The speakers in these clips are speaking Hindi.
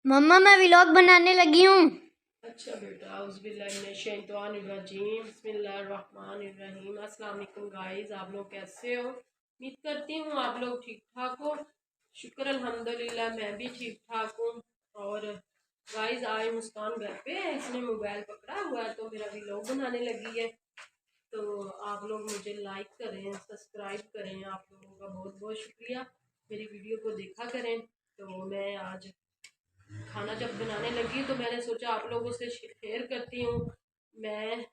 मम्मा मैं व्लॉग बनाने लगी हूँ। अच्छा बेटा, औज़ुबिल्लाहिमिनश्शैतानिर्रजीम, बिस्मिल्लाहिर्रहमानिर्रहीम। अस्सलाम वालेकुम गाइस, आप लोग कैसे हो? उम्मीद करती हूँ आप लोग ठीक ठाक हो। शुक्र अल्हम्दुलिल्लाह, मैं भी ठीक ठाक हूँ। और गाइस आज मुस्कान घर पे है, इसने मोबाइल पकड़ा हुआ है तो मेरा व्लॉग बनाने लगी है। तो आप लोग मुझे लाइक करें, सब्सक्राइब करें, आप लोगों का बहुत बहुत शुक्रिया। मेरी वीडियो को देखा करें। तो मैं आज खाना जब बनाने लगी तो मैंने सोचा आप लोगों से शेयर करती हूँ मैं।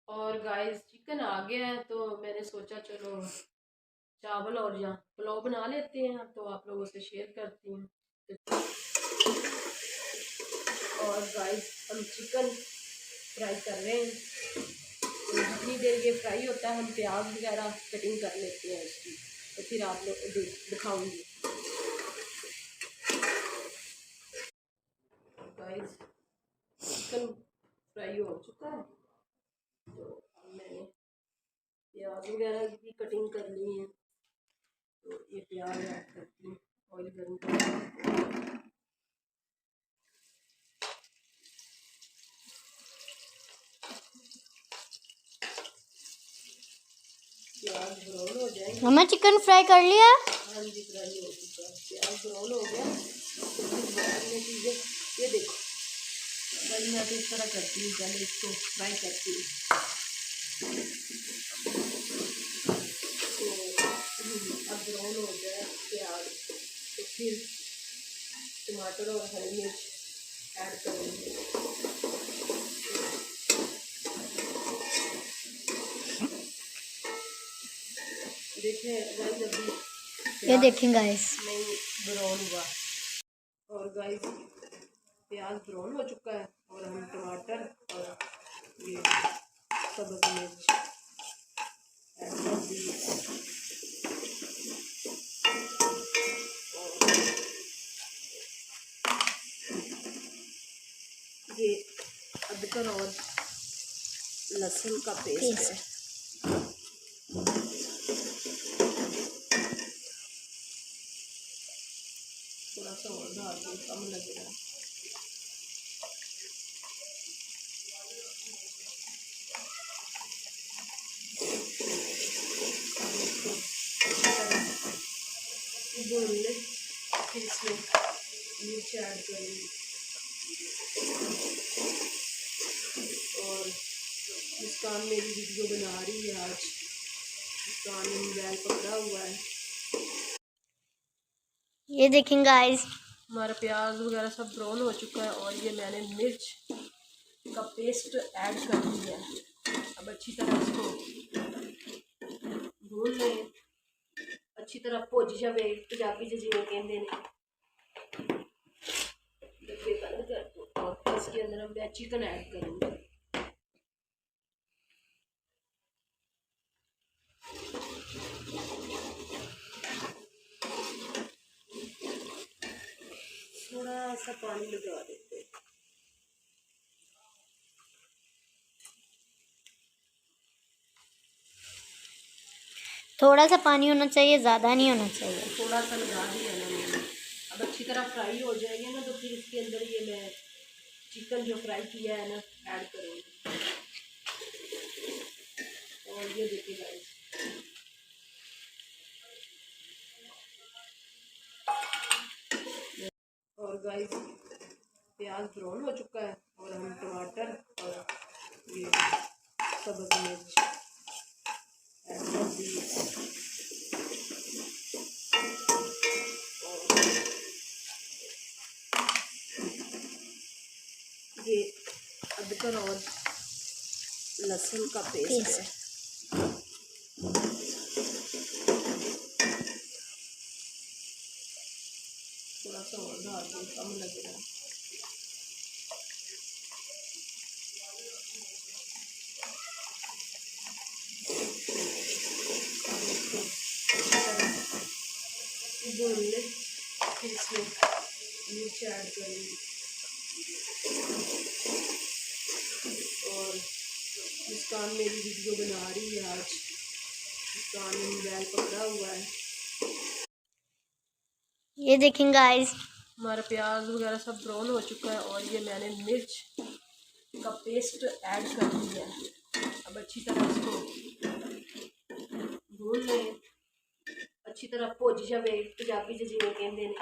और गाइस चिकन आ गया है तो मैंने सोचा चलो चावल और या पुलाव बना लेते हैं, तो आप लोगों से शेयर करती हूँ। और गाइस हम चिकन फ्राई कर रहे हैं, तो जितनी देर ये फ्राई होता है हम प्याज वगैरह कटिंग कर लेते हैं उसकी, तो फिर आप लोग दिखाऊंगी। गाइस चिकन फ्राई हो चुका है, तो मैंने प्याज वगैरह की कटिंग कर ली है। तो ये प्याज ऐड करती हूँ, ऑयल गर्म कर प्याज ब्राउन हो जाए। मम्मा चिकन फ्राई कर लिया? हाँ जी, फ्राई हो चुका है, प्याज ब्राउन हो गया तो फिर बाद में चीज़ें ये देखो भाई, मैं तो इस तरह करती हूँ, पहले इसको फ्राई करती हूँ। तो अब ब्राउन हो जाए प्याज तो फिर टमाटर और हरी मिर्च ऐड करेंगे। देखें गाइस, अभी ये देखें गाइस, नहीं ब्राउन हुआ। और गाइस प्याज ब्राउन हो चुका है और हम टमाटर और ये सब्ज़ मिर्च ऐड कर दिए। ये अदरक और लहसुन का पेस्ट है। थोड़ा सा और डाल दो, कम लग रहा है। बोले फिर इसमें मिर्च ऐड करेंगे। और मुस्कान मेरी वीडियो बना रही है आज, मुस्कान ने मोबाइल पकड़ा हुआ है। ये देखें गाइस, हमारा प्याज वगैरह सब ब्राउन हो चुका है और ये मैंने मिर्च का पेस्ट ऐड कर दिया है। अब अच्छी तरह इसको भून लें, अच्छी तरह भुज जाए, पंजाबी जिन्हें कहते हैं। डब्बे बंद कर दो और इसके अंदर हम चिकन ऐड करेंगे। थोड़ा सा पानी लगा देते हैं। थोड़ा सा पानी होना चाहिए, ज़्यादा नहीं होना चाहिए। थोड़ा सा लगा दिया ना मैंने। अब अच्छी तरह फ्राई हो जाएंगे ना तो फिर इसके अंदर ये मैं चिकन जो फ्राई किया है ना ऐड करूँगी। और ये देखिए गाइस, और गाइस प्याज ब्राउन हो चुका है और हम टमाटर और ये सब्ज़ मिर्च ऐड कर दिए। ये अदरक और लहसुन का पेस्ट है। थोड़ा सा और डाल दो, कम लग रहा है। बोले फिर इसमें मिर्च ऐड करेंगे। और मुस्कान मेरी वीडियो बना रही है आज, मुस्कान ने मोबाइल पकड़ा हुआ है। ये देखें गाइस, हमारा प्याज वगैरह सब ब्राउन हो चुका है और ये मैंने मिर्च का पेस्ट ऐड कर दिया है। अब अच्छी तरह इसको भून लें, अच्छी तरह भुज जाए, पंजाबी जिन्हें कहते हैं।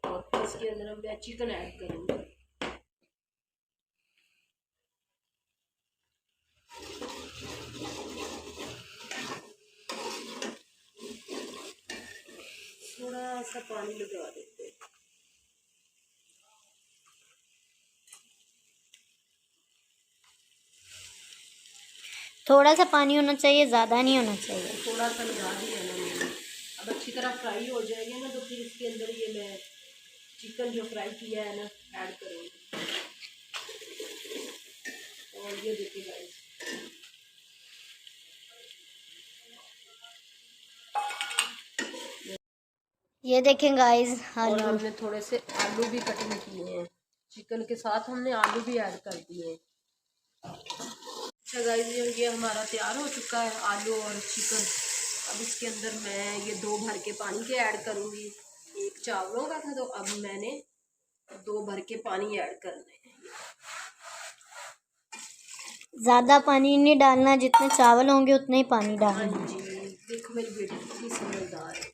और इसके अंदर मैं चिकन ऐड करूँगी। थोड़ा सा पानी लगा देते हैं। थोड़ा सा पानी होना चाहिए, ज़्यादा नहीं होना चाहिए। थोड़ा सा लगा दिया ना मैंने। अब अच्छी तरह फ्राई हो जाएगी ना, तो फिर इसके अंदर ये मैं चिकन जो फ्राई किया है ना ऐड करूँगी। और ये देखिए गाइस, ये देखें गाइस, और आलू। हमने थोड़े से आलू भी कटिंग किए हैं, चिकन के साथ हमने आलू भी ऐड कर दिए हैं। अच्छा गाइस, ये हमारा तैयार हो चुका है आलू और चिकन। अब इसके अंदर मैं ये 2 भर के पानी के ऐड करूँगी। एक चावलों का था, तो अब मैंने 2 भर के पानी ऐड करने हैं। ज़्यादा पानी नहीं डालना, जितने चावल होंगे उतने ही पानी हाँ डालना। जी, देखो मेरी बेटी कितनी समझदार है।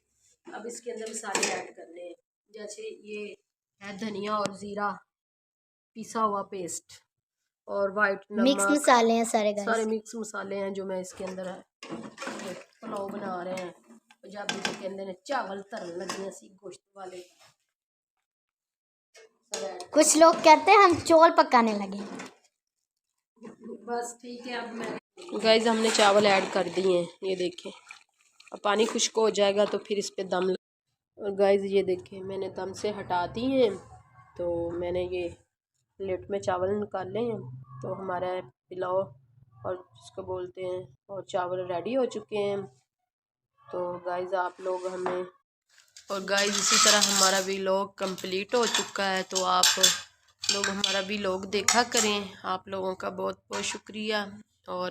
अब इसके अंदर मसाले ऐड करने हैं, जैसे ये है धनिया और ज़ीरा पिसा हुआ पेस्ट, और वाइट मिक्स नमक। मसाले हैं सारे सारे गाइस। मिक्स मसाले हैं जो मैं इसके अंदर है। पुलाव बना रहे हैं, पंजाबी के कहते हैं चावल तरन लगे सी गोश्त वाले। कुछ लोग कहते हैं हम चौल पकाने लगे। बस ठीक है। अब मैं गाइस हमने चावल ऐड कर दिए हैं, ये देखें। अब पानी खुश्क हो जाएगा तो फिर इस पे दम। और गाइस ये देखें, मैंने दम से हटा दी हैं, तो मैंने ये प्लेट में चावल निकाले हैं। तो हमारा पुलाव और जिसको बोलते हैं और चावल रेडी हो चुके हैं। तो गाइस आप लोग हमें, और गाइस इसी तरह हमारा व्लॉग कंप्लीट हो चुका है। तो आप लोग हमारा व्लॉग देखा करें। आप लोगों का बहुत बहुत शुक्रिया। और